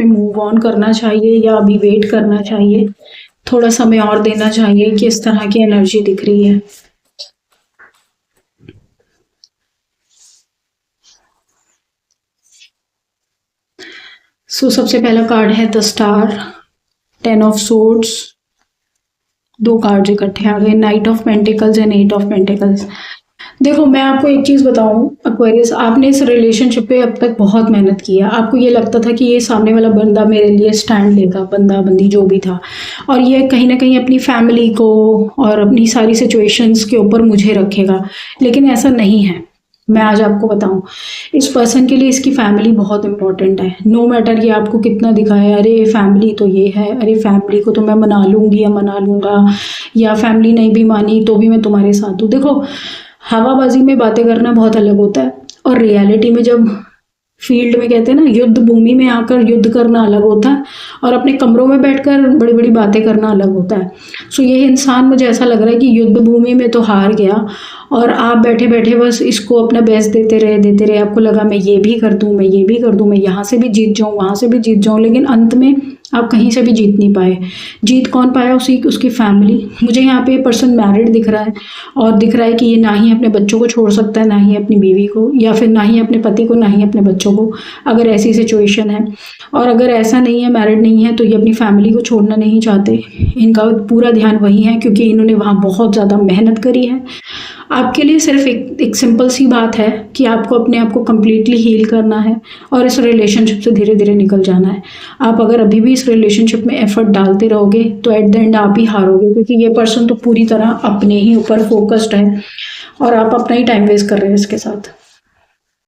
पे move on करना चाहिए या अभी वेट करना चाहिए, थोड़ा समय और देना चाहिए? किस तरह की एनर्जी दिख रही है? सबसे पहला कार्ड है the star, 10 of swords, 2 cards इकट्ठे आ गए, night of pentacles and 8 of pentacles. देखो, मैं आपको एक चीज़ बताऊं एक्वेरियस, आपने इस रिलेशनशिप पे अब तक बहुत मेहनत की है। आपको ये लगता था कि ये सामने वाला बंदा मेरे लिए स्टैंड लेगा, बंदा बंदी जो भी था, और ये कहीं ना कहीं अपनी फैमिली को और अपनी सारी सिचुएशंस के ऊपर मुझे रखेगा, लेकिन ऐसा नहीं है। मैं आज आपको बताऊं, इस पर्सन के लिए इसकी फैमिली बहुत इंपॉर्टेंट है। नो मैटर कि आपको कितना दिखाए, अरे फैमिली तो ये है, अरे फैमिली को तो मैं मना लूंगी या मना लूंगा, या फैमिली नहीं भी मानी तो भी मैं तुम्हारे साथ हूँ। देखो, हवाबाजी में बातें करना बहुत अलग होता है, और रियलिटी में जब फील्ड में कहते हैं ना, युद्ध भूमि में आकर युद्ध करना अलग होता है, और अपने कमरों में बैठकर बड़ी बड़ी बातें करना अलग होता है। सो ये इंसान, मुझे ऐसा लग रहा है कि युद्ध भूमि में तो हार गया, और आप बैठे बैठे बस इसको अपना बेस्ट देते रहे। आपको लगा मैं ये भी कर दूं, मैं ये भी कर दूं, मैं यहाँ से भी जीत जाऊं, वहाँ से भी जीत जाऊं, लेकिन अंत में आप कहीं से भी जीत नहीं पाए। जीत कौन पाया? उसकी फैमिली। मुझे यहाँ पे पर्सन मैरिड दिख रहा है, और दिख रहा है कि ये ना ही अपने बच्चों को छोड़ सकता है, ना ही अपनी बीवी को, या फिर ना ही अपने पति को, ना ही अपने बच्चों को, अगर ऐसी सिचुएशन है। और अगर ऐसा नहीं है, मैरिड नहीं है, तो ये अपनी फैमिली को छोड़ना नहीं चाहते। इनका पूरा ध्यान वही है, क्योंकि इन्होंने वहाँ बहुत ज़्यादा मेहनत करी है। आपके लिए सिर्फ एक सिंपल सी बात है कि आपको अपने आप को कम्प्लीटली हील करना है, और इस रिलेशनशिप से धीरे धीरे निकल जाना है। आप अगर अभी भी इस रिलेशनशिप में एफर्ट डालते रहोगे तो एट द एंड आप ही हारोगे, क्योंकि ये पर्सन तो पूरी तरह अपने ही ऊपर फोकस्ड है, और आप अपना ही टाइम वेस्ट कर रहे हैं इसके साथ।